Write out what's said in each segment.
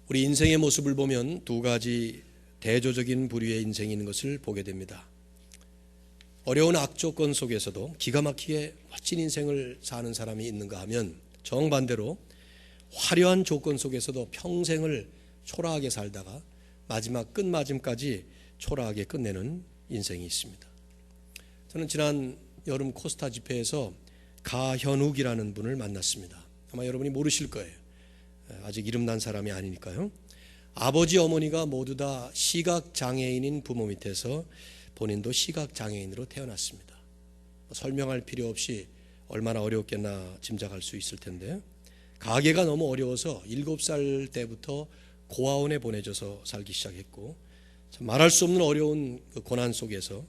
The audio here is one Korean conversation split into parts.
우리 인생의 모습을 보면 두 가지 대조적인 부류의 인생이 있는 것을 보게 됩니다. 어려운 악조건 속에서도 기가 막히게 멋진 인생을 사는 사람이 있는가 하면, 정반대로 화려한 조건 속에서도 평생을 초라하게 살다가 마지막 끝마침까지 초라하게 끝내는 인생이 있습니다. 저는 지난 여름 코스타 집회에서 가현욱이라는 분을 만났습니다. 아마 여러분이 모르실 거예요. 아직 이름 난 사람이 아니니까요. 아버지 어머니가 모두 다 시각장애인인 부모 밑에서 본인도 시각장애인으로 태어났습니다. 설명할 필요 없이 얼마나 어려웠겠나 짐작할 수 있을 텐데, 가계가 너무 어려워서 7살 때부터 고아원에 보내져서 살기 시작했고, 말할 수 없는 어려운 그 고난 속에서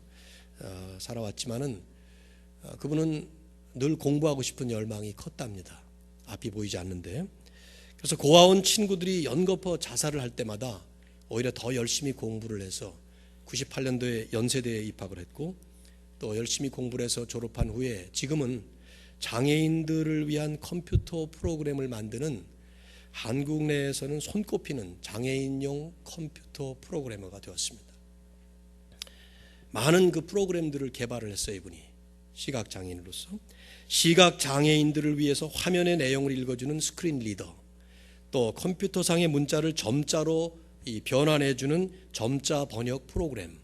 살아왔지만은 그분은 늘 공부하고 싶은 열망이 컸답니다. 앞이 보이지 않는데. 그래서 고아원 친구들이 연거푸 자살을 할 때마다 오히려 더 열심히 공부를 해서 98년도에 연세대에 입학을 했고, 또 열심히 공부를 해서 졸업한 후에 지금은 장애인들을 위한 컴퓨터 프로그램을 만드는, 한국 내에서는 손꼽히는 장애인용 컴퓨터 프로그래머가 되었습니다. 많은 그 프로그램들을 개발을 했어요. 이분이 시각장애인으로서. 시각장애인들을 위해서 화면의 내용을 읽어주는 스크린 리더, 또 컴퓨터상의 문자를 점자로 변환해주는 점자 번역 프로그램,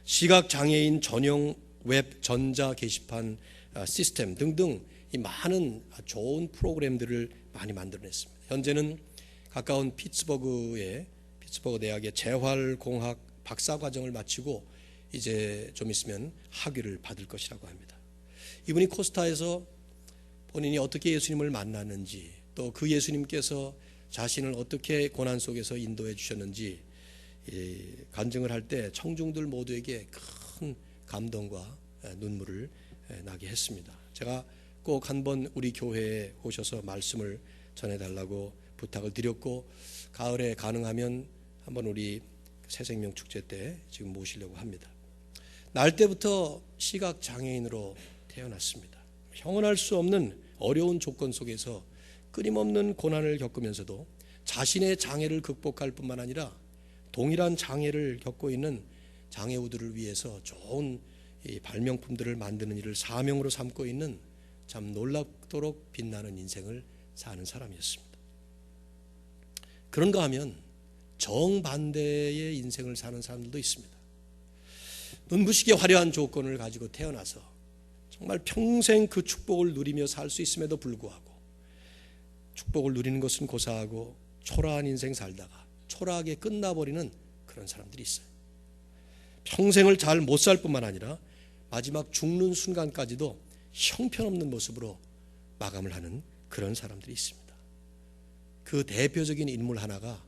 시각장애인 전용 웹 전자 게시판 시스템 등등 이 많은 좋은 프로그램들을 많이 만들어냈습니다. 현재는 가까운 피츠버그 대학의 재활공학 박사과정을 마치고 이제 좀 있으면 학위를 받을 것이라고 합니다. 이분이 코스타에서 본인이 어떻게 예수님을 만났는지, 또 그 예수님께서 자신을 어떻게 고난 속에서 인도해 주셨는지 간증을 할 때 청중들 모두에게 큰 감동과 눈물을 나게 했습니다. 제가 꼭 한번 우리 교회에 오셔서 말씀을 전해달라고 부탁을 드렸고, 가을에 가능하면 한번 우리 새생명 축제 때 지금 모시려고 합니다. 날 때부터 시각장애인으로 태어났습니다. 형언할 수 없는 어려운 조건 속에서 끊임없는 고난을 겪으면서도 자신의 장애를 극복할 뿐만 아니라 동일한 장애를 겪고 있는 장애우들을 위해서 좋은 발명품들을 만드는 일을 사명으로 삼고 있는 참 놀랍도록 빛나는 인생을 사는 사람이었습니다. 그런가 하면 정반대의 인생을 사는 사람들도 있습니다. 눈부시게 화려한 조건을 가지고 태어나서 정말 평생 그 축복을 누리며 살 수 있음에도 불구하고, 축복을 누리는 것은 고사하고 초라한 인생 살다가 초라하게 끝나버리는 그런 사람들이 있어요. 평생을 잘 못 살 뿐만 아니라 마지막 죽는 순간까지도 형편없는 모습으로 마감을 하는 그런 사람들이 있습니다. 그 대표적인 인물 하나가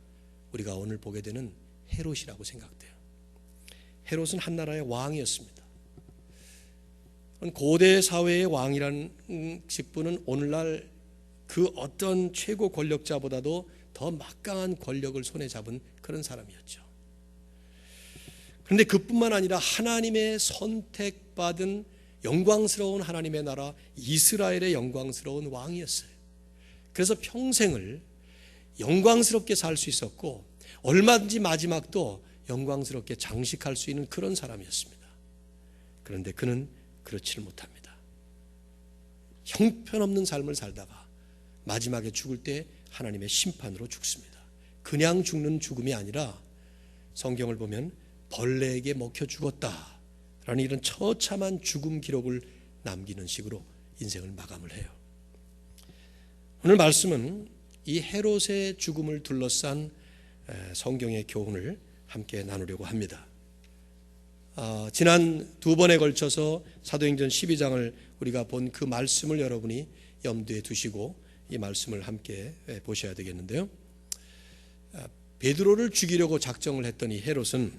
우리가 오늘 보게 되는 헤롯이라고 생각돼요. 헤롯은 한나라의 왕이었습니다. 고대 사회의 왕이라는 직분은 오늘날 그 어떤 최고 권력자보다도 더 막강한 권력을 손에 잡은 그런 사람이었죠. 그런데 그뿐만 아니라 하나님의 선택받은 영광스러운 하나님의 나라 이스라엘의 영광스러운 왕이었어요. 그래서 평생을 영광스럽게 살 수 있었고, 얼마든지 마지막도 영광스럽게 장식할 수 있는 그런 사람이었습니다. 그런데 그는 그렇지를 못합니다. 형편없는 삶을 살다가 마지막에 죽을 때 하나님의 심판으로 죽습니다. 그냥 죽는 죽음이 아니라 성경을 보면 벌레에게 먹혀 죽었다라는 이런 처참한 죽음 기록을 남기는 식으로 인생을 마감을 해요. 오늘 말씀은 이 헤롯의 죽음을 둘러싼 성경의 교훈을 함께 나누려고 합니다. 지난 두 번에 걸쳐서 사도행전 12장을 우리가 본 그 말씀을 여러분이 염두에 두시고 이 말씀을 함께 보셔야 되겠는데요. 베드로를 죽이려고 작정을 했던 이 헤롯은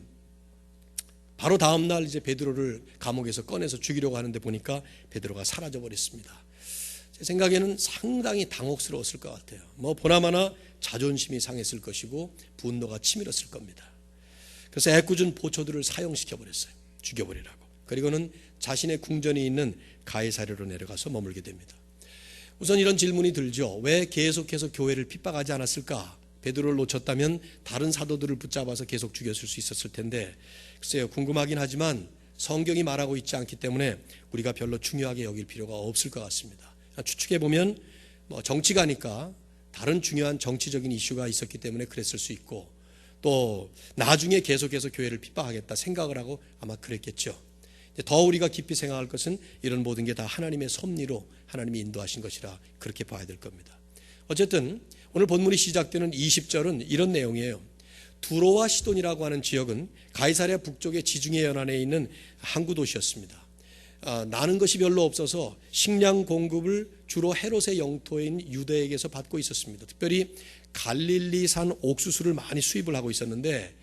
바로 다음 날 이제 베드로를 감옥에서 꺼내서 죽이려고 하는데 보니까 베드로가 사라져 버렸습니다. 제 생각에는 상당히 당혹스러웠을 것 같아요. 보나마나 자존심이 상했을 것이고 분노가 치밀었을 겁니다. 그래서 애꿎은 보초들을 사형시켜 버렸어요. 죽여버리라고. 그리고는 자신의 궁전이 있는 가이사랴로 내려가서 머물게 됩니다. 우선 이런 질문이 들죠. 왜 계속해서 교회를 핍박하지 않았을까? 베드로를 놓쳤다면 다른 사도들을 붙잡아서 계속 죽였을 수 있었을 텐데, 글쎄요, 궁금하긴 하지만 성경이 말하고 있지 않기 때문에 우리가 별로 중요하게 여길 필요가 없을 것 같습니다. 추측해 보면 정치가니까 다른 중요한 정치적인 이슈가 있었기 때문에 그랬을 수 있고, 또 나중에 계속해서 교회를 핍박하겠다 생각을 하고 아마 그랬겠죠. 더 우리가 깊이 생각할 것은 이런 모든 게 다 하나님의 섭리로 하나님이 인도하신 것이라 그렇게 봐야 될 겁니다. 어쨌든 오늘 본문이 시작되는 20절은 이런 내용이에요. 두로와 시돈이라고 하는 지역은 가이사랴 북쪽의 지중해 연안에 있는 항구 도시였습니다. 나는 것이 별로 없어서 식량 공급을 주로 헤롯의 영토인 유대에게서 받고 있었습니다. 특별히 갈릴리산 옥수수를 많이 수입을 하고 있었는데,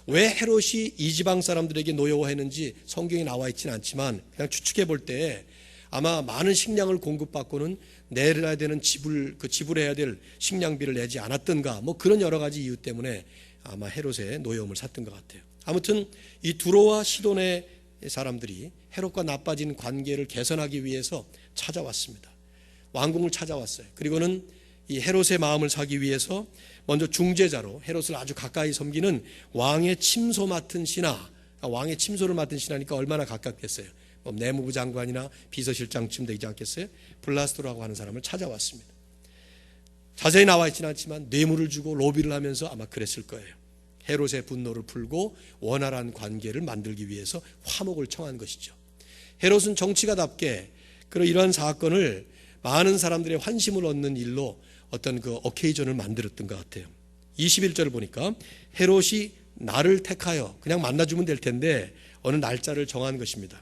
왜 헤롯이 이 지방 사람들에게 노여워했는지 성경에 나와 있지는 않지만 그냥 추측해 볼 때 아마 많은 식량을 공급받고는 내야 되는 지불해야 될 식량비를 내지 않았던가, 그런 여러 가지 이유 때문에 아마 헤롯의 노여움을 샀던 것 같아요. 아무튼 이 두로와 시돈의 사람들이 헤롯과 나빠진 관계를 개선하기 위해서 찾아왔습니다. 왕궁을 찾아왔어요. 그리고는 이 헤롯의 마음을 사기 위해서 먼저 중재자로 헤롯을 아주 가까이 섬기는 왕의 침소 맡은 신하, 왕의 침소를 맡은 신하니까 얼마나 가깝겠어요. 내무부 장관이나 비서실장쯤 되지 않겠어요? 블라스토라고 하는 사람을 찾아왔습니다. 자세히 나와 있지는 않지만 뇌물을 주고 로비를 하면서 아마 그랬을 거예요. 헤롯의 분노를 풀고 원활한 관계를 만들기 위해서 화목을 청한 것이죠. 헤롯은 정치가답게 이러한 사건을 많은 사람들의 환심을 얻는 일로 어떤 그 어케이전을 만들었던 것 같아요. 21절을 보니까 헤롯이 나를 택하여 그냥 만나주면 될 텐데 어느 날짜를 정한 것입니다.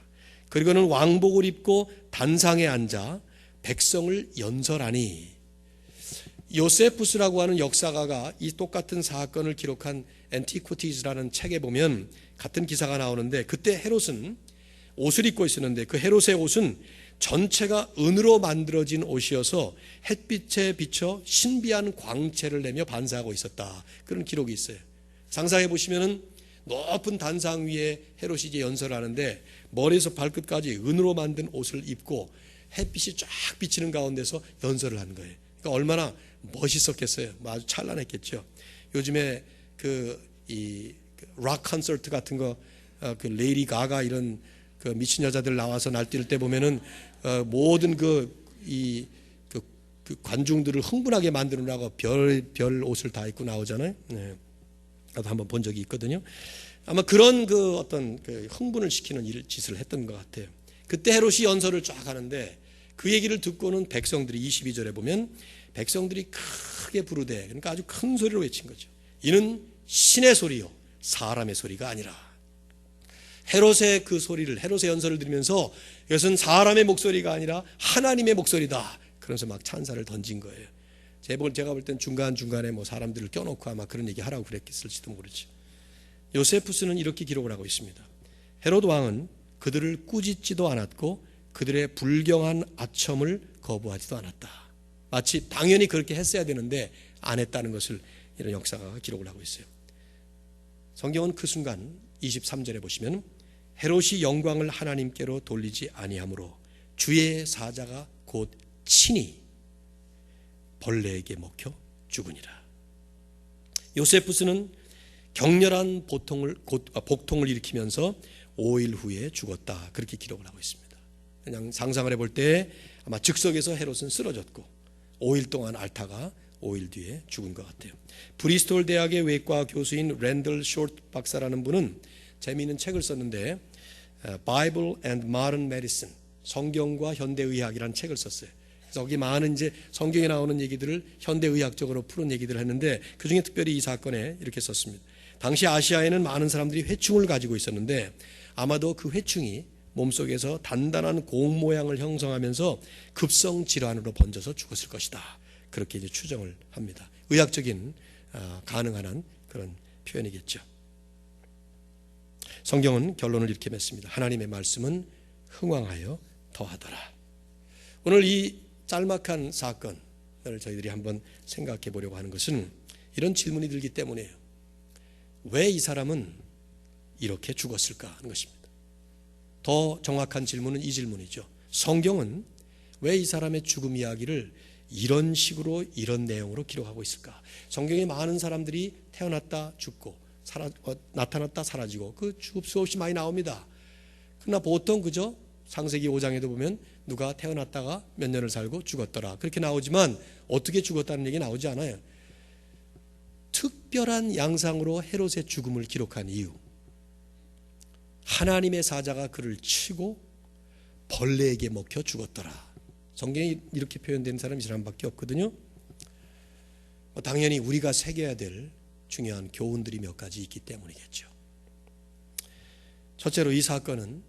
그리고는 왕복을 입고 단상에 앉아 백성을 연설하니, 요세푸스라고 하는 역사가가 이 똑같은 사건을 기록한 엔티코티즈라는 책에 보면 같은 기사가 나오는데, 그때 헤롯은 옷을 입고 있었는데 그 헤롯의 옷은 전체가 은으로 만들어진 옷이어서 햇빛에 비쳐 신비한 광채를 내며 반사하고 있었다, 그런 기록이 있어요. 상상해 보시면은 높은 단상 위에 헤롯이 이제 연설하는데 머리에서 발끝까지 은으로 만든 옷을 입고 햇빛이 쫙 비치는 가운데서 연설을 하는 거예요. 그러니까 얼마나 멋있었겠어요. 아주 찬란했겠죠. 요즘에 락 콘서트 같은 거, 레이디 가가 이런 미친 여자들 나와서 날뛸 때 보면은 모든 관중들을 흥분하게 만드느라고 별 옷을 다 입고 나오잖아요. 네. 나도 한번 본 적이 있거든요. 아마 그런 흥분을 시키는 짓을 했던 것 같아요. 그때 헤롯이 연설을 쫙 하는데 그 얘기를 듣고는 백성들이 22절에 보면 백성들이 크게 부르되, 그러니까 아주 큰 소리로 외친 거죠. 이는 신의 소리요 사람의 소리가 아니라. 헤롯의 헤롯의 연설을 들으면서 이것은 사람의 목소리가 아니라 하나님의 목소리다, 그러면서 막 찬사를 던진 거예요. 제가 볼 땐 중간중간에 사람들을 껴놓고 아마 그런 얘기 하라고 그랬을지도 모르죠. 요세푸스는 이렇게 기록을 하고 있습니다. 헤롯 왕은 그들을 꾸짖지도 않았고 그들의 불경한 아첨을 거부하지도 않았다. 마치 당연히 그렇게 했어야 되는데 안 했다는 것을 이런 역사가 기록을 하고 있어요. 성경은 그 순간 23절에 보시면 헤롯이 영광을 하나님께로 돌리지 아니하므로 주의 사자가 곧 친히 벌레에게 먹혀 죽으니라. 요세푸스는 격렬한 복통을 일으키면서 5일 후에 죽었다, 그렇게 기록을 하고 있습니다. 그냥 상상을 해볼 때 아마 즉석에서 헤롯은 쓰러졌고 5일 동안 앓다가 5일 뒤에 죽은 것 같아요. 브리스톨 대학의 외과 교수인 랜덜 쇼트 박사라는 분은 재미있는 책을 썼는데 Bible and Modern Medicine, 성경과 현대의학이라는 책을 썼어요. 그래서 거기 많은 이제 성경에 나오는 얘기들을 현대의학적으로 푸는 얘기들을 했는데 그중에 특별히 이 사건에 이렇게 썼습니다. 당시 아시아에는 많은 사람들이 회충을 가지고 있었는데 아마도 그 회충이 몸속에서 단단한 공 모양을 형성하면서 급성 질환으로 번져서 죽었을 것이다, 그렇게 이제 추정을 합니다. 의학적인 가능한 한 그런 표현이겠죠. 성경은 결론을 이렇게 맺습니다. 하나님의 말씀은 흥왕하여 더하더라. 오늘 이 짤막한 사건을 저희들이 한번 생각해 보려고 하는 것은 이런 질문이 들기 때문이에요. 왜 이 사람은 이렇게 죽었을까 하는 것입니다. 더 정확한 질문은 이 질문이죠. 성경은 왜 이 사람의 죽음 이야기를 이런 식으로 이런 내용으로 기록하고 있을까? 성경에 많은 사람들이 태어났다 죽고 나타났다 사라지고 그 수없이 많이 나옵니다. 그러나 보통 그저 창세기 5장에도 보면 누가 태어났다가 몇 년을 살고 죽었더라 그렇게 나오지만 어떻게 죽었다는 얘기 나오지 않아요. 특별한 양상으로 헤롯의 죽음을 기록한 이유, 하나님의 사자가 그를 치고 벌레에게 먹혀 죽었더라. 성경에 이렇게 표현된 사람이 이 사람밖에 없거든요. 당연히 우리가 새겨야 될 중요한 교훈들이 몇 가지 있기 때문이겠죠. 첫째로 이 사건은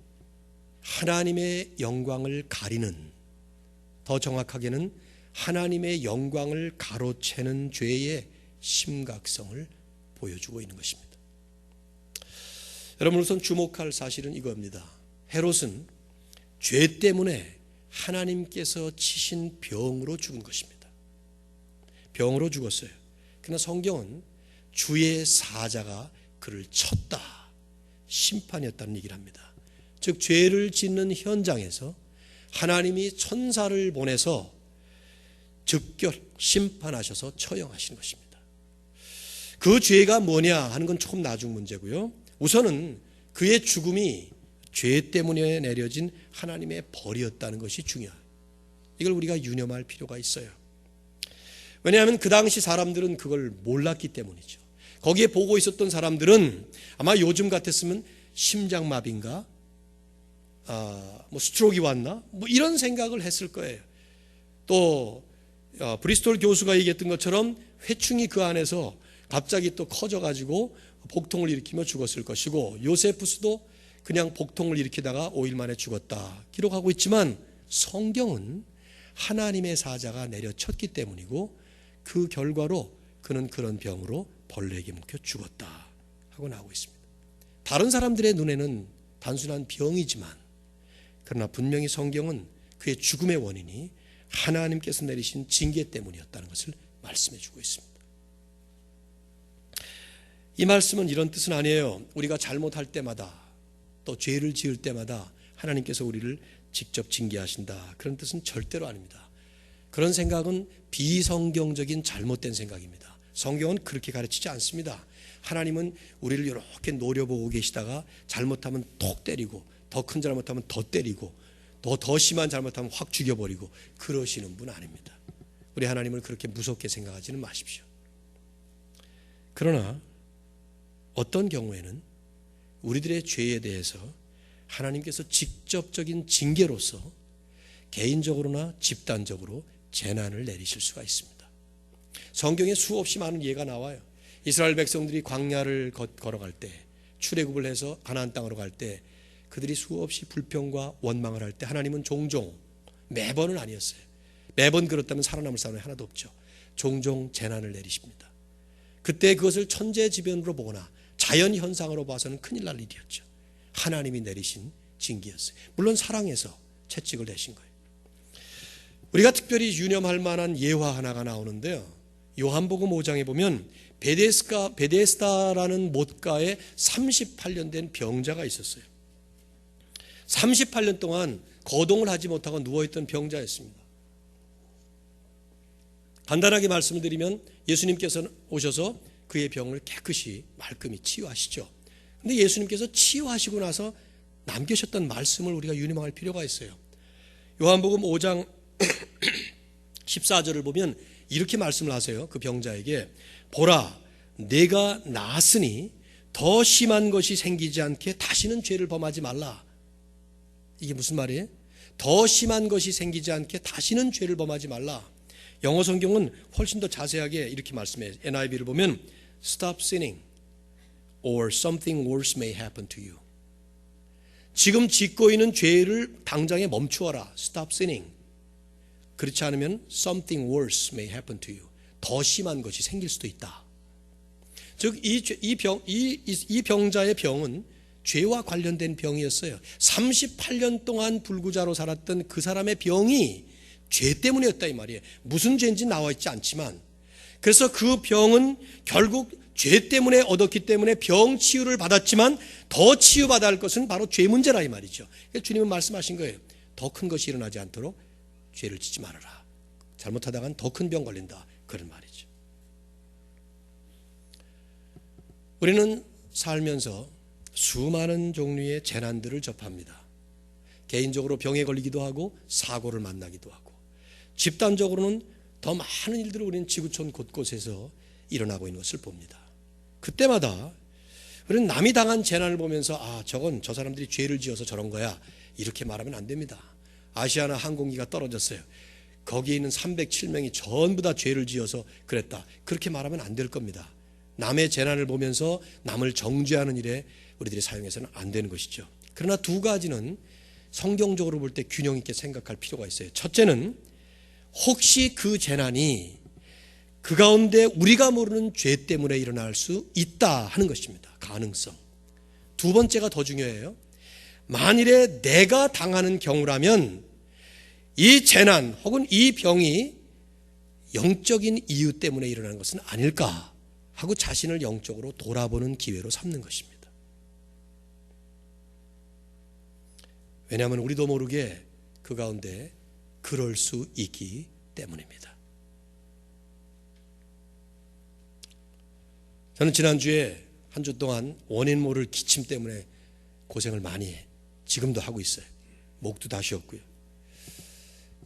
하나님의 영광을 가리는, 더 정확하게는 하나님의 영광을 가로채는 죄의 심각성을 보여주고 있는 것입니다. 여러분 우선 주목할 사실은 이겁니다. 헤롯은 죄 때문에 하나님께서 치신 병으로 죽은 것입니다. 병으로 죽었어요. 그러나 성경은 주의 사자가 그를 쳤다, 심판이었다는 얘기를 합니다. 즉 죄를 짓는 현장에서 하나님이 천사를 보내서 즉결 심판하셔서 처형하신 것입니다. 그 죄가 뭐냐 하는 건 조금 나중 문제고요. 우선은 그의 죽음이 죄 때문에 내려진 하나님의 벌이었다는 것이 중요해요. 이걸 우리가 유념할 필요가 있어요. 왜냐하면 그 당시 사람들은 그걸 몰랐기 때문이죠. 거기에 보고 있었던 사람들은 아마 요즘 같았으면 심장마비인가, 스트로크가 왔나, 이런 생각을 했을 거예요. 또 브리스톨 교수가 얘기했던 것처럼 회충이 그 안에서 갑자기 또 커져가지고 복통을 일으키며 죽었을 것이고, 요세푸스도 그냥 복통을 일으키다가 5일 만에 죽었다 기록하고 있지만 성경은 하나님의 사자가 내려쳤기 때문이고 그 결과로 그는 그런 병으로 벌레에게 먹혀 죽었다 하고 나오고 있습니다. 다른 사람들의 눈에는 단순한 병이지만 그러나 분명히 성경은 그의 죽음의 원인이 하나님께서 내리신 징계 때문이었다는 것을 말씀해 주고 있습니다. 이 말씀은 이런 뜻은 아니에요. 우리가 잘못할 때마다 또 죄를 지을 때마다 하나님께서 우리를 직접 징계하신다, 그런 뜻은 절대로 아닙니다. 그런 생각은 비성경적인 잘못된 생각입니다. 성경은 그렇게 가르치지 않습니다. 하나님은 우리를 이렇게 노려보고 계시다가 잘못하면 톡 때리고, 더 큰 잘못하면 더 때리고, 더 심한 잘못하면 확 죽여버리고 그러시는 분 아닙니다. 우리 하나님을 그렇게 무섭게 생각하지는 마십시오. 그러나 어떤 경우에는 우리들의 죄에 대해서 하나님께서 직접적인 징계로서 개인적으로나 집단적으로 재난을 내리실 수가 있습니다. 성경에 수없이 많은 예가 나와요. 이스라엘 백성들이 광야를 걸어갈 때, 출애굽을 해서 가나안 땅으로 갈 때 그들이 수없이 불평과 원망을 할 때 하나님은 종종, 매번은 아니었어요. 매번 그렇다면 살아남을 사람이 하나도 없죠. 종종 재난을 내리십니다. 그때 그것을 천재지변으로 보거나 자연현상으로 봐서는 큰일 날 일이었죠. 하나님이 내리신 징계였어요. 물론 사랑해서 채찍을 내신 거예요. 우리가 특별히 유념할 만한 예화 하나가 나오는데요. 요한복음 5장에 보면 베데스다라는 못가에 38년 된 병자가 있었어요. 38년 동안 거동을 하지 못하고 누워있던 병자였습니다. 간단하게 말씀을 드리면 예수님께서 오셔서 그의 병을 깨끗이 말끔히 치유하시죠. 그런데 예수님께서 치유하시고 나서 남기셨던 말씀을 우리가 유념할 필요가 있어요. 요한복음 5장 14절을 보면 이렇게 말씀을 하세요. 그 병자에게, 보라, 내가 나았으니 더 심한 것이 생기지 않게 다시는 죄를 범하지 말라. 이게 무슨 말이에요? 더 심한 것이 생기지 않게 다시는 죄를 범하지 말라. 영어 성경은 훨씬 더 자세하게 이렇게 말씀해요. NIV를 보면 Stop sinning or something worse may happen to you. 지금 짓고 있는 죄를 당장에 멈추어라. Stop sinning. 그렇지 않으면 something worse may happen to you. 더 심한 것이 생길 수도 있다. 즉 이 병자의 병은 죄와 관련된 병이었어요. 38년 동안 불구자로 살았던 그 사람의 병이 죄 때문이었다 이 말이에요. 무슨 죄인지 나와 있지 않지만, 그래서 그 병은 결국 죄 때문에 얻었기 때문에 병 치유를 받았지만 더 치유받아야 할 것은 바로 죄 문제라 이 말이죠. 주님은 말씀하신 거예요. 더 큰 것이 일어나지 않도록 죄를 짓지 말아라. 잘못하다간 더 큰 병 걸린다. 그런 말이죠. 우리는 살면서 수많은 종류의 재난들을 접합니다. 개인적으로 병에 걸리기도 하고 사고를 만나기도 하고, 집단적으로는 더 많은 일들을 우리는 지구촌 곳곳에서 일어나고 있는 것을 봅니다. 그때마다 우리는 남이 당한 재난을 보면서 저건 저 사람들이 죄를 지어서 저런 거야, 이렇게 말하면 안 됩니다. 아시아나 항공기가 떨어졌어요. 거기에 있는 307명이 전부 다 죄를 지어서 그랬다, 그렇게 말하면 안 될 겁니다. 남의 재난을 보면서 남을 정죄하는 일에 우리들이 사용해서는 안 되는 것이죠. 그러나 두 가지는 성경적으로 볼 때 균형 있게 생각할 필요가 있어요. 첫째는 혹시 그 재난이 그 가운데 우리가 모르는 죄 때문에 일어날 수 있다 하는 것입니다. 가능성. 두 번째가 더 중요해요. 만일에 내가 당하는 경우라면 이 재난 혹은 이 병이 영적인 이유 때문에 일어나는 것은 아닐까 하고 자신을 영적으로 돌아보는 기회로 삼는 것입니다. 왜냐하면 우리도 모르게 그 가운데 그럴 수 있기 때문입니다. 저는 지난주에 한 주 동안 원인 모를 기침 때문에 고생을 많이 지금도 하고 있어요. 목도 다 쉬었고요.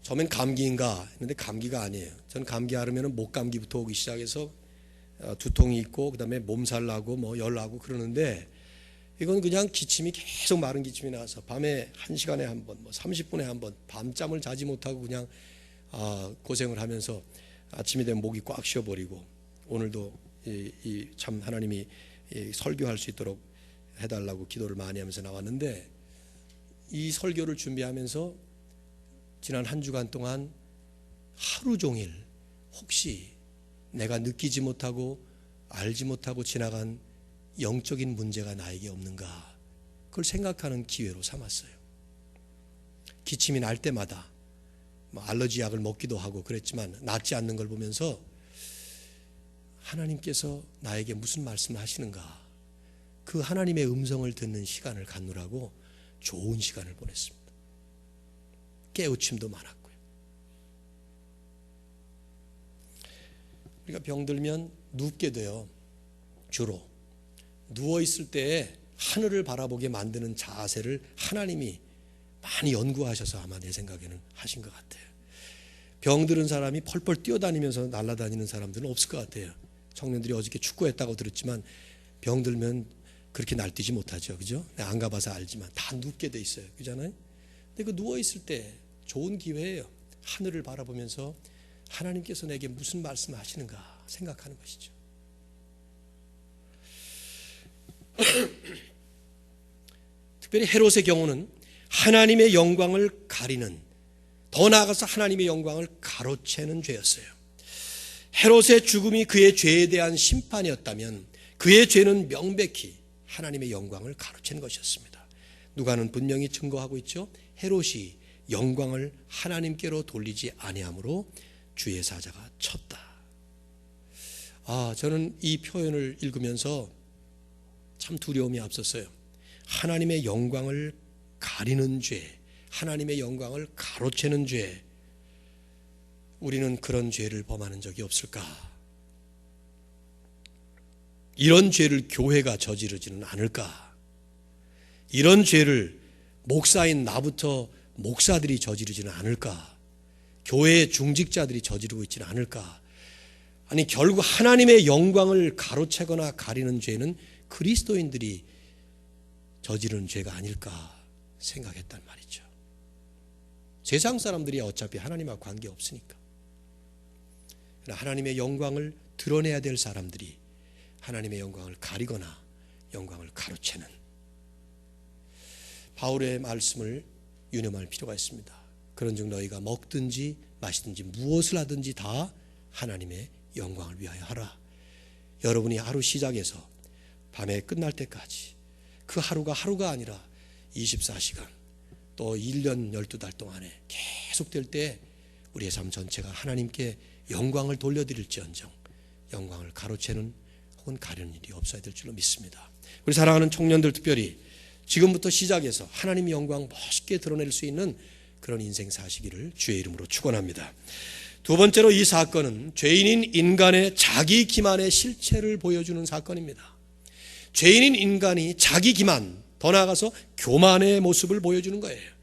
처음엔 감기인가 했는데 감기가 아니에요. 저는 감기 앓으면 목감기부터 오기 시작해서 두통이 있고 그다음에 몸살 나고 열 나고 그러는데, 이건 그냥 기침이 계속 마른 기침이 나서 밤에 1시간에 한 번, 30분에 한 번 밤잠을 자지 못하고 그냥 고생을 하면서 아침이 되면 목이 꽉 쉬어버리고, 오늘도 참 하나님이 설교할 수 있도록 해달라고 기도를 많이 하면서 나왔는데, 이 설교를 준비하면서 지난 한 주간 동안 하루 종일 혹시 내가 느끼지 못하고 알지 못하고 지나간 영적인 문제가 나에게 없는가, 그걸 생각하는 기회로 삼았어요. 기침이 날 때마다 알러지 약을 먹기도 하고 그랬지만 낫지 않는 걸 보면서 하나님께서 나에게 무슨 말씀을 하시는가, 그 하나님의 음성을 듣는 시간을 갖느라고 좋은 시간을 보냈습니다. 깨우침도 많았고요. 우리가 병들면 눕게 돼요. 주로 누워있을 때에 하늘을 바라보게 만드는 자세를 하나님이 많이 연구하셔서 아마 내 생각에는 하신 것 같아요. 병들은 사람이 펄펄 뛰어다니면서 날아다니는 사람들은 없을 것 같아요. 청년들이 어저께 축구했다고 들었지만 병들면 그렇게 날뛰지 못하죠. 그죠? 안 가봐서 알지만 다 눕게 돼 있어요. 그잖아요? 근데 그 누워있을 때 좋은 기회예요. 하늘을 바라보면서 하나님께서 내게 무슨 말씀을 하시는가 생각하는 것이죠. 특별히 헤롯의 경우는 하나님의 영광을 가리는, 더 나아가서 하나님의 영광을 가로채는 죄였어요. 헤롯의 죽음이 그의 죄에 대한 심판이었다면 그의 죄는 명백히 하나님의 영광을 가로챈 것이었습니다. 누가는 분명히 증거하고 있죠. 헤롯이 영광을 하나님께로 돌리지 아니함으로 주의 사자가 쳤다. 저는 이 표현을 읽으면서 참 두려움이 앞섰어요. 하나님의 영광을 가리는 죄, 하나님의 영광을 가로채는 죄, 우리는 그런 죄를 범하는 적이 없을까? 이런 죄를 교회가 저지르지는 않을까? 이런 죄를 목사인 나부터 목사들이 저지르지는 않을까? 교회의 중직자들이 저지르고 있지는 않을까? 아니, 결국 하나님의 영광을 가로채거나 가리는 죄는 그리스도인들이 저지르는 죄가 아닐까 생각했단 말이죠. 세상 사람들이 어차피 하나님과 관계없으니까. 하나님의 영광을 드러내야 될 사람들이 하나님의 영광을 가리거나 영광을 가로채는, 바울의 말씀을 유념할 필요가 있습니다. 그런즉 너희가 먹든지 마시든지 무엇을 하든지 다 하나님의 영광을 위하여 하라. 여러분이 하루 시작해서 밤에 끝날 때까지 그 하루가 하루가 아니라 24시간 또 1년 12달 동안에 계속될 때 우리의 삶 전체가 하나님께 영광을 돌려드릴지언정 영광을 가로채는 혹은 가려는 일이 없어야 될 줄로 믿습니다. 우리 사랑하는 청년들, 특별히 지금부터 시작해서 하나님의 영광 멋있게 드러낼 수 있는 그런 인생 사시기를 주의 이름으로 축원합니다. 두 번째로 이 사건은 죄인인 인간의 자기 기만의 실체를 보여주는 사건입니다. 죄인인 인간이 자기 기만, 더 나아가서 교만의 모습을 보여주는 거예요.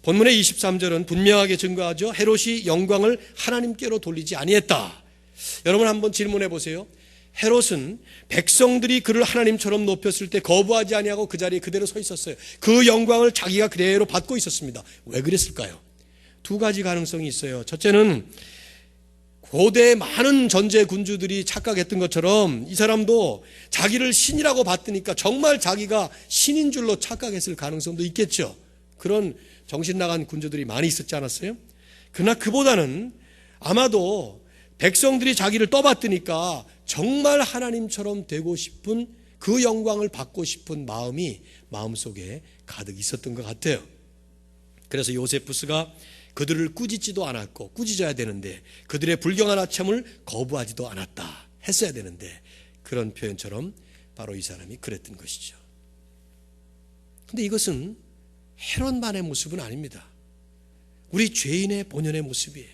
본문의 23절은 분명하게 증거하죠. 헤롯이 영광을 하나님께로 돌리지 아니했다. 여러분 한번 질문해 보세요. 헤롯은 백성들이 그를 하나님처럼 높였을 때 거부하지 아니하고 그 자리에 그대로 서 있었어요. 그 영광을 자기가 그대로 받고 있었습니다. 왜 그랬을까요? 두 가지 가능성이 있어요. 첫째는 고대 많은 전제 군주들이 착각했던 것처럼 이 사람도 자기를 신이라고 봤으니까 정말 자기가 신인 줄로 착각했을 가능성도 있겠죠. 그런 정신 나간 군주들이 많이 있었지 않았어요? 그러나 그보다는 아마도 백성들이 자기를 떠받드니까 정말 하나님처럼 되고 싶은 그 영광을 받고 싶은 마음이 마음속에 가득 있었던 것 같아요. 그래서 요세푸스가 그들을 꾸짖지도 않았고, 꾸짖어야 되는데 그들의 불경한 아첨을 거부하지도 않았다 했어야 되는데, 그런 표현처럼 바로 이 사람이 그랬던 것이죠. 그런데 이것은 헤롯만의 모습은 아닙니다. 우리 죄인의 본연의 모습이에요.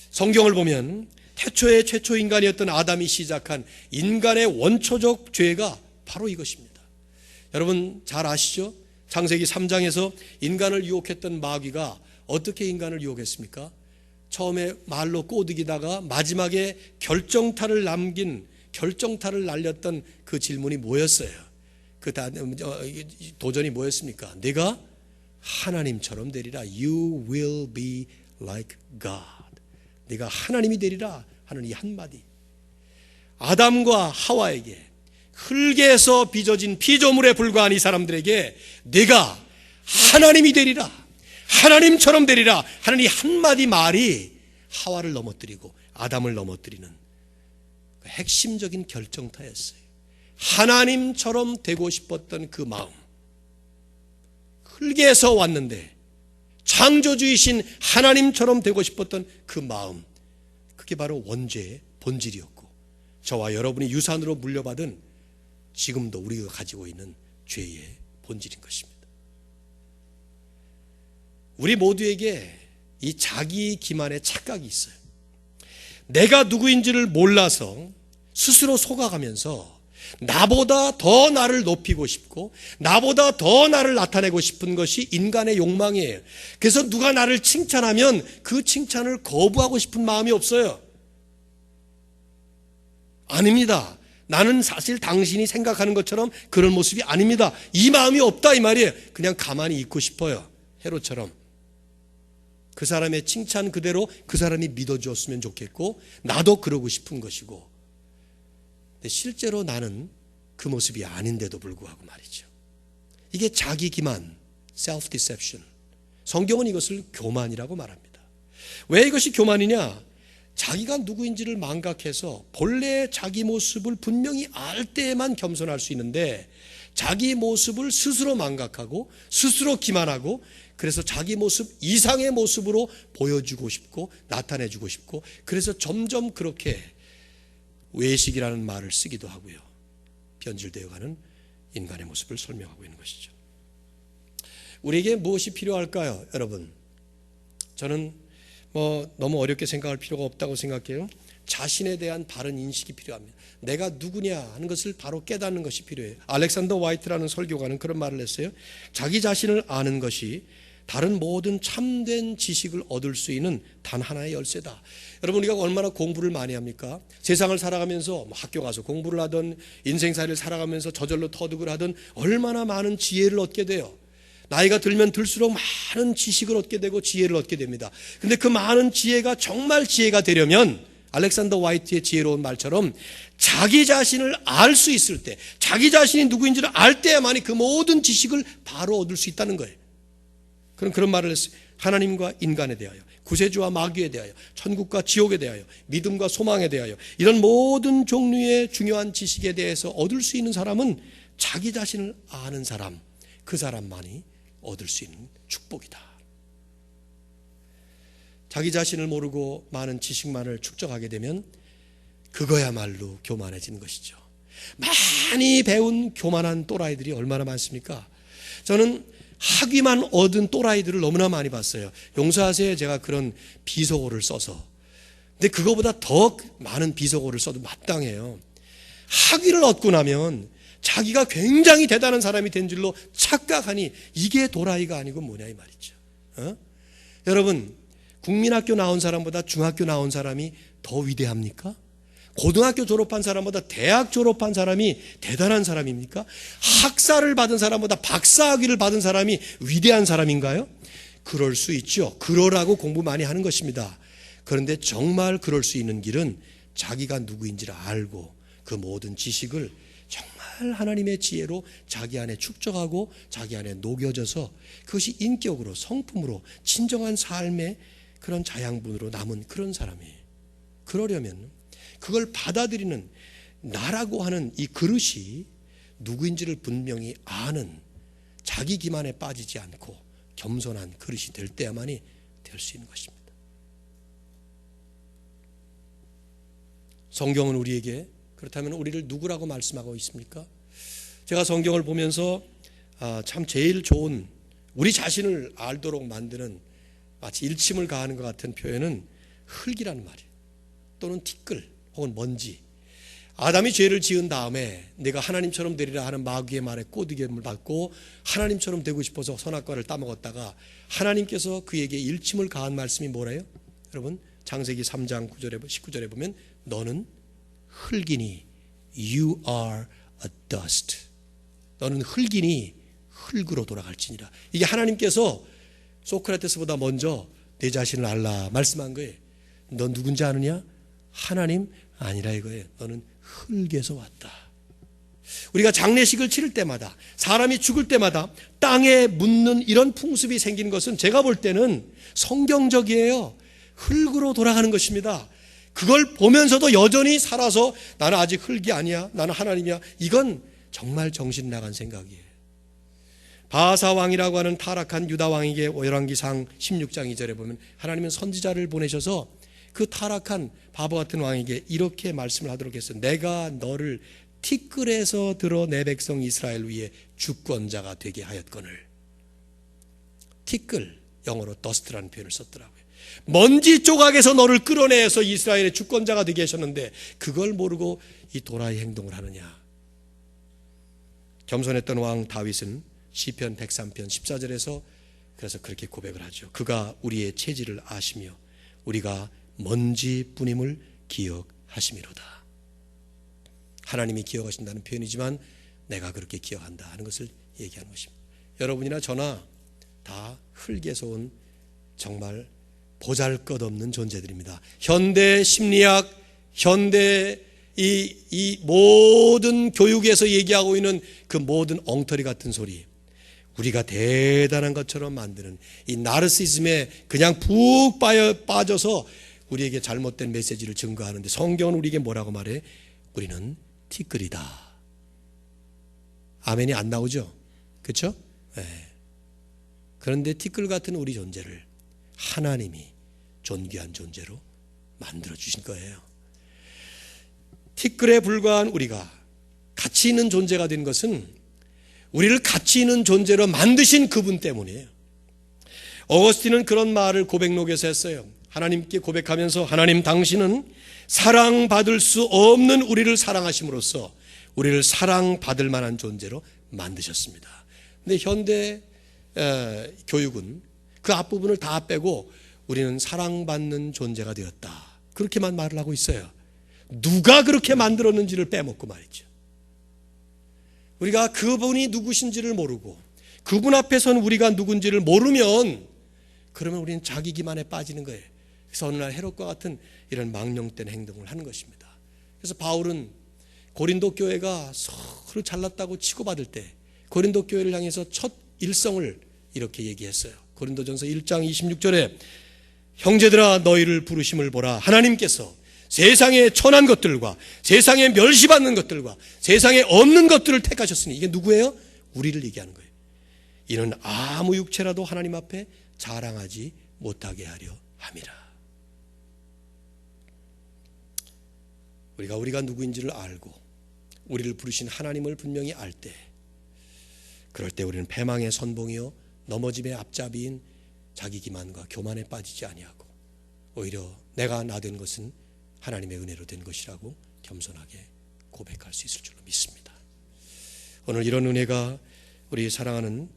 성경을 보면 태초의 최초 인간이었던 아담이 시작한 인간의 원초적 죄가 바로 이것입니다. 여러분 잘 아시죠? 창세기 3장에서 인간을 유혹했던 마귀가 어떻게 인간을 유혹했습니까? 처음에 말로 꼬드기다가 마지막에 결정타를 날렸던 그 질문이 뭐였어요? 그 도전이 뭐였습니까? 네가 하나님처럼 되리라. You will be like God. 네가 하나님이 되리라 하는 이 한마디. 아담과 하와에게 흙에서 빚어진 피조물에 불과한 이 사람들에게 네가 하나님이 되리라, 하나님처럼 되리라 하는 이 한마디 말이 하와를 넘어뜨리고 아담을 넘어뜨리는 핵심적인 결정타였어요. 하나님처럼 되고 싶었던 그 마음, 흙에서 왔는데 창조주이신 하나님처럼 되고 싶었던 그 마음, 그게 바로 원죄의 본질이었고 저와 여러분이 유산으로 물려받은 지금도 우리가 가지고 있는 죄의 본질인 것입니다. 우리 모두에게 이 자기 기만의 착각이 있어요. 내가 누구인지를 몰라서 스스로 속아가면서 나보다 더 나를 높이고 싶고 나보다 더 나를 나타내고 싶은 것이 인간의 욕망이에요. 그래서 누가 나를 칭찬하면 그 칭찬을 거부하고 싶은 마음이 없어요. 아닙니다. 나는 사실 당신이 생각하는 것처럼 그런 모습이 아닙니다. 이 마음이 없다 이 말이에요. 그냥 가만히 있고 싶어요. 헤롯처럼. 그 사람의 칭찬 그대로 그 사람이 믿어주었으면 좋겠고 나도 그러고 싶은 것이고, 근데 실제로 나는 그 모습이 아닌데도 불구하고 말이죠. 이게 자기 기만, self-deception. 성경은 이것을 교만이라고 말합니다. 왜 이것이 교만이냐? 자기가 누구인지를 망각해서 본래의 자기 모습을 분명히 알 때에만 겸손할 수 있는데 자기 모습을 스스로 망각하고 스스로 기만하고 그래서 자기 모습 이상의 모습으로 보여주고 싶고 나타내주고 싶고 그래서 점점 그렇게 외식이라는 말을 쓰기도 하고요. 변질되어가는 인간의 모습을 설명하고 있는 것이죠. 우리에게 무엇이 필요할까요, 여러분? 저는 너무 어렵게 생각할 필요가 없다고 생각해요. 자신에 대한 바른 인식이 필요합니다. 내가 누구냐 하는 것을 바로 깨닫는 것이 필요해요. 알렉산더 화이트라는 설교가는 그런 말을 했어요. 자기 자신을 아는 것이 다른 모든 참된 지식을 얻을 수 있는 단 하나의 열쇠다. 여러분 우리가 얼마나 공부를 많이 합니까? 세상을 살아가면서 학교 가서 공부를 하든 인생살이를 살아가면서 저절로 터득을 하든 얼마나 많은 지혜를 얻게 돼요. 나이가 들면 들수록 많은 지식을 얻게 되고 지혜를 얻게 됩니다. 그런데 그 많은 지혜가 정말 지혜가 되려면 알렉산더 화이트의 지혜로운 말처럼 자기 자신을 알 수 있을 때, 자기 자신이 누구인지를 알 때야만이 그 모든 지식을 바로 얻을 수 있다는 거예요. 그런 말을 했어요. 하나님과 인간에 대하여, 구세주와 마귀에 대하여, 천국과 지옥에 대하여, 믿음과 소망에 대하여 이런 모든 종류의 중요한 지식에 대해서 얻을 수 있는 사람은 자기 자신을 아는 사람, 그 사람만이 얻을 수 있는 축복이다. 자기 자신을 모르고 많은 지식만을 축적하게 되면 그거야말로 교만해지는 것이죠. 많이 배운 교만한 또라이들이 얼마나 많습니까? 저는 학위만 얻은 또라이들을 너무나 많이 봤어요. 용서하세요, 제가 그런 비속어를 써서. 근데 그거보다 더 많은 비속어를 써도 마땅해요. 학위를 얻고 나면 자기가 굉장히 대단한 사람이 된 줄로 착각하니 이게 도라이가 아니고 뭐냐 이 말이죠. 여러분, 국민학교 나온 사람보다 중학교 나온 사람이 더 위대합니까? 고등학교 졸업한 사람보다 대학 졸업한 사람이 대단한 사람입니까? 학사를 받은 사람보다 박사학위를 받은 사람이 위대한 사람인가요? 그럴 수 있죠. 그러라고 공부 많이 하는 것입니다. 그런데 정말 그럴 수 있는 길은 자기가 누구인지를 알고 그 모든 지식을 정말 하나님의 지혜로 자기 안에 축적하고 자기 안에 녹여져서 그것이 인격으로, 성품으로, 진정한 삶의 그런 자양분으로 남은 그런 사람이에요. 그러려면 그걸 받아들이는 나라고 하는 이 그릇이 누구인지를 분명히 아는, 자기 기만에 빠지지 않고 겸손한 그릇이 될 때야만이 될 수 있는 것입니다. 성경은 우리에게 그렇다면 우리를 누구라고 말씀하고 있습니까? 제가 성경을 보면서 참 제일 좋은, 우리 자신을 알도록 만드는 마치 일침을 가하는 것 같은 표현은 흙이라는 말이에요. 또는 티끌 혹은 먼지. 아담이 죄를 지은 다음에 내가 하나님처럼 되리라 하는 마귀의 말에 꼬드김을 받고 하나님처럼 되고 싶어서 선악과를 따먹었다가 하나님께서 그에게 일침을 가한 말씀이 뭐래요? 여러분, 창세기 3장 19절에 보면 너는 흙이니 you are a dust. 너는 흙이니 흙으로 돌아갈지니라. 이게 하나님께서 소크라테스보다 먼저 내 자신을 알라 말씀한 거예요. 너 누군지 아느냐? 하나님 아니라 이거예요. 너는 흙에서 왔다. 우리가 장례식을 치를 때마다, 사람이 죽을 때마다 땅에 묻는 이런 풍습이 생긴 것은 제가 볼 때는 성경적이에요. 흙으로 돌아가는 것입니다. 그걸 보면서도 여전히 살아서 나는 아직 흙이 아니야, 나는 하나님이야, 이건 정말 정신 나간 생각이에요. 바하사 왕이라고 하는 타락한 유다 왕에게 열왕기상 16장 2절에 보면 하나님은 선지자를 보내셔서 그 타락한 바보 같은 왕에게 이렇게 말씀을 하도록 했어요. 내가 너를 티끌에서 들어 내 백성 이스라엘 위에 주권자가 되게 하였거늘. 티끌, 영어로 dust라는 표현을 썼더라고요. 먼지 조각에서 너를 끌어내서 이스라엘의 주권자가 되게 하셨는데 그걸 모르고 이 도라이 행동을 하느냐. 겸손했던 왕 다윗은 시편 103편 14절에서 그래서 그렇게 고백을 하죠. 그가 우리의 체질을 아시며 우리가 먼지뿐임을 기억하심이로다. 하나님이 기억하신다는 표현이지만 내가 그렇게 기억한다 하는 것을 얘기하는 것입니다. 여러분이나 저나 다 흙에서 온 정말 보잘것없는 존재들입니다. 현대 심리학, 현대 이 모든 교육에서 얘기하고 있는 그 모든 엉터리 같은 소리, 우리가 대단한 것처럼 만드는 이 나르시즘에 그냥 푹 빠져서 우리에게 잘못된 메시지를 증거하는데 성경은 우리에게 뭐라고 말해? 우리는 티끌이다. 아멘이 안 나오죠? 그렇죠? 네. 그런데 티끌 같은 우리 존재를 하나님이 존귀한 존재로 만들어 주신 거예요. 티끌에 불과한 우리가 가치 있는 존재가 된 것은 우리를 가치 있는 존재로 만드신 그분 때문이에요. 어거스틴은 그런 말을 고백록에서 했어요. 하나님께 고백하면서 하나님 당신은 사랑받을 수 없는 우리를 사랑하심으로써 우리를 사랑받을 만한 존재로 만드셨습니다. 근데 현대 교육은 그 앞부분을 다 빼고 우리는 사랑받는 존재가 되었다. 그렇게만 말을 하고 있어요. 누가 그렇게 만들었는지를 빼먹고 말이죠. 우리가 그분이 누구신지를 모르고 그분 앞에서는 우리가 누군지를 모르면 그러면 우리는 자기 기만에 빠지는 거예요. 그래서 어느 날 헤롯과 같은 이런 망령된 행동을 하는 것입니다. 그래서 바울은 고린도 교회가 서로 잘났다고 치고받을 때 고린도 교회를 향해서 첫 일성을 이렇게 얘기했어요. 고린도전서 1장 26절에 형제들아 너희를 부르심을 보라. 하나님께서 세상에 천한 것들과 세상에 멸시받는 것들과 세상에 없는 것들을 택하셨으니 이게 누구예요? 우리를 얘기하는 거예요. 이는 아무 육체라도 하나님 앞에 자랑하지 못하게 하려 함이라. 우리가 누구인지를 알고 우리를 부르신 하나님을 분명히 알 때, 그럴 때 우리는 패망의 선봉이요 넘어짐의 앞잡이인 자기 기만과 교만에 빠지지 아니하고 오히려 내가 나 된 것은 하나님의 은혜로 된 것이라고 겸손하게 고백할 수 있을 줄로 믿습니다. 오늘 이런 은혜가 우리 사랑하는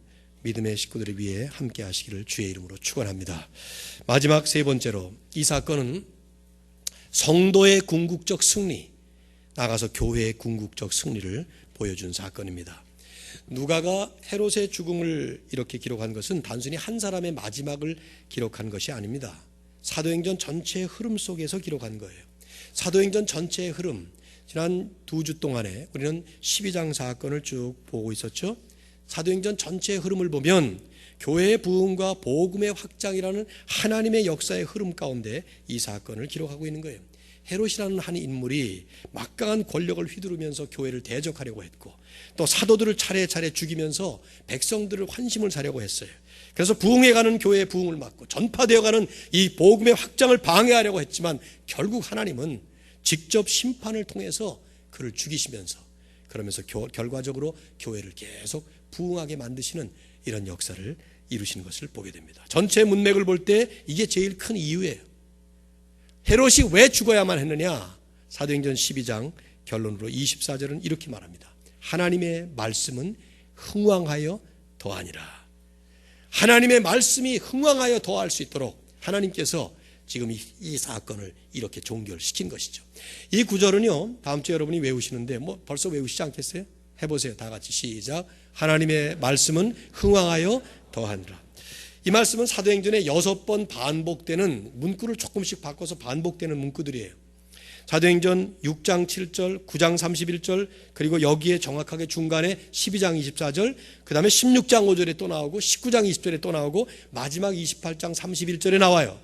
믿음의 식구들을 위해 함께 하시기를 주의 이름으로 축원합니다. 마지막 세 번째로 이 사건은 성도의 궁극적 승리, 나가서 교회의 궁극적 승리를 보여준 사건입니다. 누가가 헤롯의 죽음을 이렇게 기록한 것은 단순히 한 사람의 마지막을 기록한 것이 아닙니다. 사도행전 전체의 흐름 속에서 기록한 거예요. 사도행전 전체의 흐름, 지난 2주 동안에 우리는 12장 사건을 쭉 보고 있었죠. 사도행전 전체의 흐름을 보면 교회의 부흥과 복음의 확장이라는 하나님의 역사의 흐름 가운데 이 사건을 기록하고 있는 거예요. 헤롯이라는 한 인물이 막강한 권력을 휘두르면서 교회를 대적하려고 했고, 또 사도들을 차례차례 죽이면서 백성들을 환심을 사려고 했어요. 그래서 부흥해가는 교회의 부흥을 막고 전파되어가는 이 복음의 확장을 방해하려고 했지만 결국 하나님은 직접 심판을 통해서 그를 죽이시면서, 그러면서 결과적으로 교회를 계속 부흥하게 만드시는 이런 역사를 이루시는 것을 보게 됩니다. 전체 문맥을 볼 때 이게 제일 큰 이유예요. 헤롯이 왜 죽어야만 했느냐? 사도행전 12장 결론으로 24절은 이렇게 말합니다. 하나님의 말씀은 흥왕하여 더하니라. 하나님의 말씀이 흥왕하여 더할 수 있도록 하나님께서 지금 이 사건을 이렇게 종결시킨 것이죠. 이 구절은요, 다음 주에 여러분이 외우시는데 벌써 외우시지 않겠어요? 해보세요. 다 같이 시작. 하나님의 말씀은 흥왕하여 더하니라. 이 말씀은 사도행전에 6번 반복되는 문구를 조금씩 바꿔서 반복되는 문구들이에요. 사도행전 6장 7절, 9장 31절, 그리고 여기에 정확하게 중간에 12장 24절, 그 다음에 16장 5절에 또 나오고 19장 20절에 또 나오고 마지막 28장 31절에 나와요.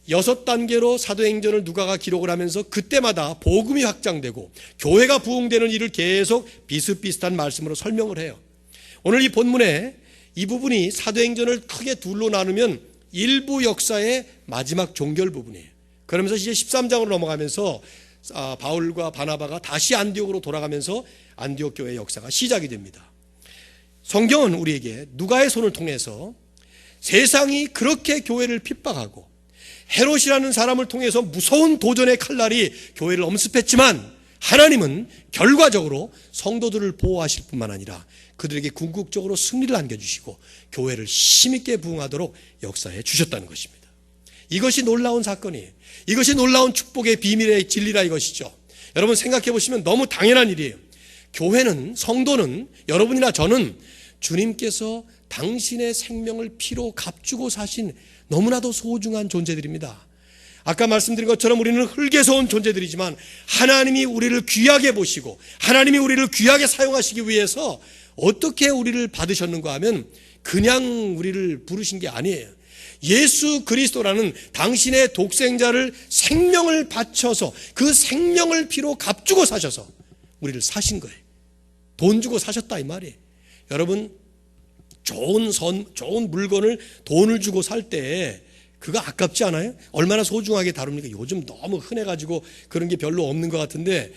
6단계로 사도행전을 누가가 기록을 하면서 그때마다 복음이 확장되고 교회가 부흥되는 일을 계속 비슷비슷한 말씀으로 설명을 해요. 오늘 이 본문에 이 부분이 사도행전을 크게 둘로 나누면 일부 역사의 마지막 종결 부분이에요. 그러면서 이제 13장으로 넘어가면서 바울과 바나바가 다시 안디옥으로 돌아가면서 안디옥 교회의 역사가 시작이 됩니다. 성경은 우리에게 누가의 손을 통해서 세상이 그렇게 교회를 핍박하고 헤롯이라는 사람을 통해서 무서운 도전의 칼날이 교회를 엄습했지만 하나님은 결과적으로 성도들을 보호하실 뿐만 아니라 그들에게 궁극적으로 승리를 안겨주시고 교회를 힘있게 부흥하도록 역사해 주셨다는 것입니다. 이것이 놀라운 사건이에요. 이것이 놀라운 축복의 비밀의 진리라 이것이죠. 여러분 생각해 보시면 너무 당연한 일이에요. 교회는, 성도는, 여러분이나 저는 주님께서 당신의 생명을 피로 값주고 사신 너무나도 소중한 존재들입니다. 아까 말씀드린 것처럼 우리는 흙에서 온 존재들이지만 하나님이 우리를 귀하게 보시고 하나님이 우리를 귀하게 사용하시기 위해서 어떻게 우리를 받으셨는가 하면 그냥 우리를 부르신 게 아니에요. 예수 그리스도라는 당신의 독생자를 생명을 바쳐서 그 생명을 피로 값주고 사셔서 우리를 사신 거예요. 돈 주고 사셨다 이 말이에요. 여러분 좋은 물건을 돈을 주고 살 때 그거 아깝지 않아요? 얼마나 소중하게 다룹니까? 요즘 너무 흔해가지고 그런 게 별로 없는 것 같은데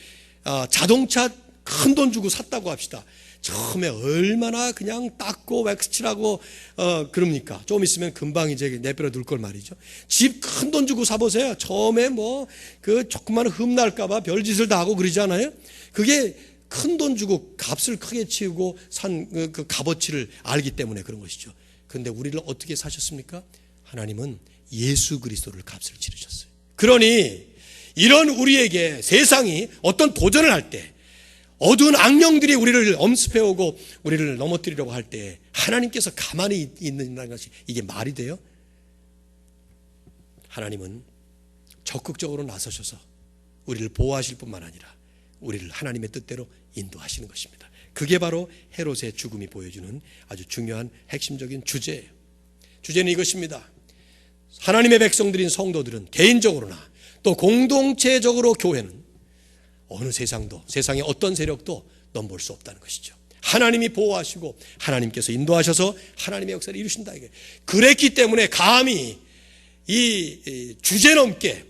자동차 큰 돈 주고 샀다고 합시다. 처음에 얼마나 그냥 닦고 왁스칠하고 그럽니까? 좀 있으면 금방 이제 내버려 둘 걸 말이죠. 집 큰 돈 주고 사보세요. 처음에 그 조그만 흠 날까봐 별짓을 다 하고 그러지 않아요? 그게 큰 돈 주고 값을 크게 치우고 산 그 값어치를 알기 때문에 그런 것이죠. 그런데 우리를 어떻게 사셨습니까? 하나님은 예수 그리스도를 값을 치르셨어요. 그러니 이런 우리에게 세상이 어떤 도전을 할 때, 어두운 악령들이 우리를 엄습해오고 우리를 넘어뜨리려고 할 때 하나님께서 가만히 있는다는 것이 이게 말이 돼요? 하나님은 적극적으로 나서셔서 우리를 보호하실 뿐만 아니라 우리를 하나님의 뜻대로 인도하시는 것입니다. 그게 바로 헤롯의 죽음이 보여주는 아주 중요한 핵심적인 주제예요. 주제는 이것입니다. 하나님의 백성들인 성도들은 개인적으로나 또 공동체적으로 교회는 어느 세상의 어떤 세력도 넘볼 수 없다는 것이죠. 하나님이 보호하시고 하나님께서 인도하셔서 하나님의 역사를 이루신다. 이게 그랬기 때문에 감히 이 주제넘게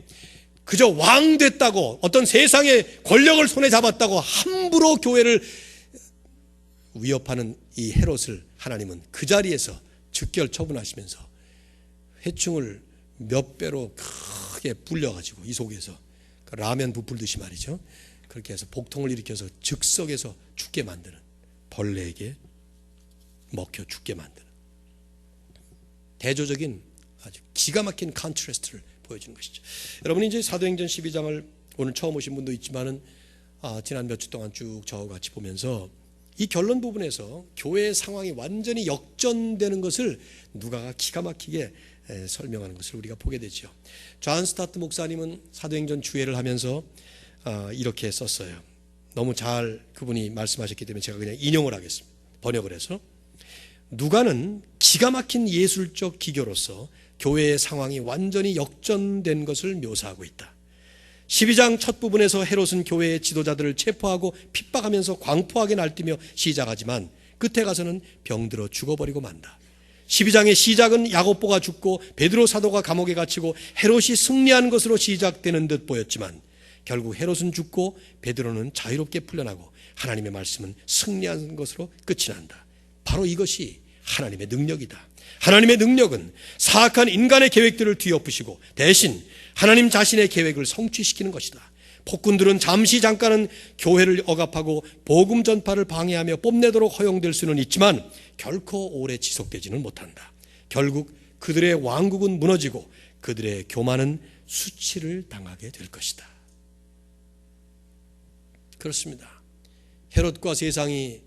그저 왕 됐다고 어떤 세상의 권력을 손에 잡았다고 함부로 교회를 위협하는 이 헤롯을 하나님은 그 자리에서 즉결 처분하시면서 회충을 몇 배로 크게 불려가지고 이 속에서 라면 부풀듯이 말이죠. 그렇게 해서 복통을 일으켜서 즉석에서 죽게 만드는, 벌레에게 먹혀 죽게 만드는 대조적인 아주 기가 막힌 컨트라스트를 보여주는 것이죠. 여러분이 이제 사도행전 12장을 오늘 처음 오신 분도 있지만은 지난 몇 주 동안 쭉 저와 같이 보면서 이 결론 부분에서 교회의 상황이 완전히 역전되는 것을 누가가 기가 막히게 설명하는 것을 우리가 보게 되죠. 존 스타트 목사님은 사도행전 주회를 하면서 이렇게 썼어요. 너무 잘 그분이 말씀하셨기 때문에 제가 그냥 인용을 하겠습니다. 번역을 해서 누가는 기가 막힌 예술적 기교로서 교회의 상황이 완전히 역전된 것을 묘사하고 있다. 12장 첫 부분에서 헤롯은 교회의 지도자들을 체포하고 핍박하면서 광포하게 날뛰며 시작하지만 끝에 가서는 병들어 죽어버리고 만다. 12장의 시작은 야고보가 죽고 베드로 사도가 감옥에 갇히고 헤롯이 승리한 것으로 시작되는 듯 보였지만 결국 헤롯은 죽고 베드로는 자유롭게 풀려나고 하나님의 말씀은 승리한 것으로 끝이 난다. 바로 이것이 하나님의 능력이다. 하나님의 능력은 사악한 인간의 계획들을 뒤엎으시고 대신 하나님 자신의 계획을 성취시키는 것이다. 폭군들은 잠깐은 교회를 억압하고 복음 전파를 방해하며 뽐내도록 허용될 수는 있지만 결코 오래 지속되지는 못한다. 결국 그들의 왕국은 무너지고 그들의 교만은 수치를 당하게 될 것이다. 그렇습니다. 헤롯과 세상이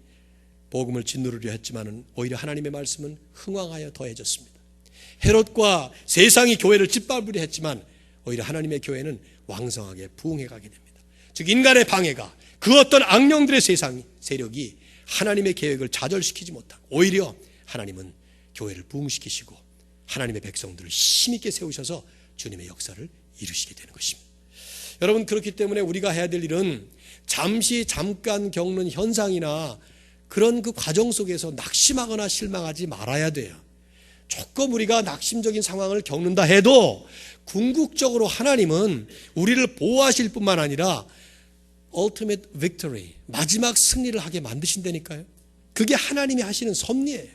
복음을 짓누르려 했지만 오히려 하나님의 말씀은 흥왕하여 더해졌습니다. 헤롯과 세상이 교회를 짓밟으려 했지만 오히려 하나님의 교회는 왕성하게 부흥해가게 됩니다. 즉 인간의 방해가 그 어떤 악령들의 세력이 하나님의 계획을 좌절시키지 못하고 오히려 하나님은 교회를 부흥시키시고 하나님의 백성들을 힘있게 세우셔서 주님의 역사를 이루시게 되는 것입니다. 여러분, 그렇기 때문에 우리가 해야 될 일은 잠깐 겪는 현상이나 그런 그 과정 속에서 낙심하거나 실망하지 말아야 돼요. 조금 우리가 낙심적인 상황을 겪는다 해도 궁극적으로 하나님은 우리를 보호하실 뿐만 아니라 ultimate victory, 마지막 승리를 하게 만드신다니까요. 그게 하나님이 하시는 섭리예요.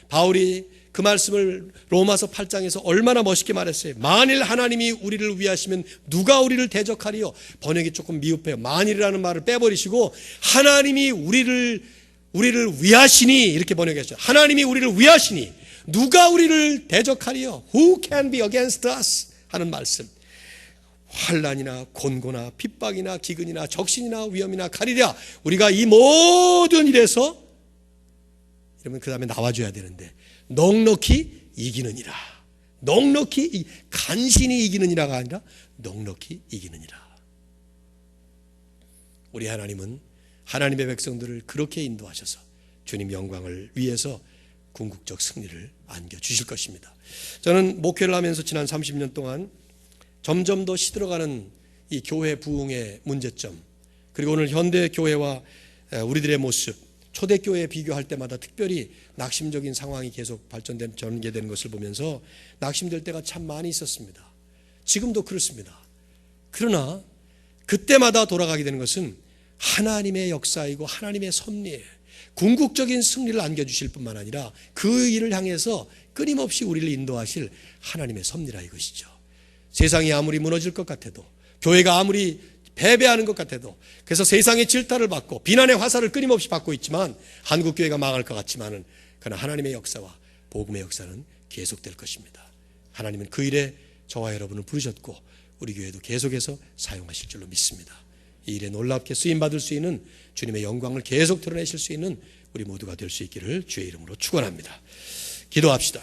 바울이 그 말씀을 로마서 8장에서 얼마나 멋있게 말했어요. 만일 하나님이 우리를 위하시면 누가 우리를 대적하리요. 번역이 조금 미흡해요. 만일이라는 말을 빼버리시고 하나님이 우리를 위하시니 이렇게 번역했어요. 하나님이 우리를 위하시니 누가 우리를 대적하리요. Who can be against us? 하는 말씀. 환난이나 곤고나 핍박이나 기근이나 적신이나 위험이나 칼이랴 우리가 이 모든 일에서 이러면 그 다음에 나와줘야 되는데 넉넉히 이기느니라. 넉넉히 간신히 이기느니라가 아니라 넉넉히 이기느니라. 우리 하나님은 하나님의 백성들을 그렇게 인도하셔서 주님 영광을 위해서 궁극적 승리를 안겨주실 것입니다. 저는 목회를 하면서 지난 30년 동안 점점 더 시들어가는 이 교회 부흥의 문제점, 그리고 오늘 현대 교회와 우리들의 모습, 초대교회에 비교할 때마다 특별히 낙심적인 상황이 계속 전개되는 것을 보면서 낙심될 때가 참 많이 있었습니다. 지금도 그렇습니다. 그러나 그때마다 돌아가게 되는 것은 하나님의 역사이고 하나님의 섭리예요. 궁극적인 승리를 안겨주실 뿐만 아니라 그 일을 향해서 끊임없이 우리를 인도하실 하나님의 섭리라 이것이죠. 세상이 아무리 무너질 것 같아도, 교회가 아무리 패배하는 것 같아도, 그래서 세상의 질타를 받고 비난의 화살을 끊임없이 받고 있지만 한국교회가 망할 것 같지만은 그러나 하나님의 역사와 복음의 역사는 계속될 것입니다. 하나님은 그 일에 저와 여러분을 부르셨고 우리 교회도 계속해서 사용하실 줄로 믿습니다. 이 일에 놀랍게 쓰임받을 수 있는 주님의 영광을 계속 드러내실 수 있는 우리 모두가 될 수 있기를 주의 이름으로 축원합니다. 기도합시다.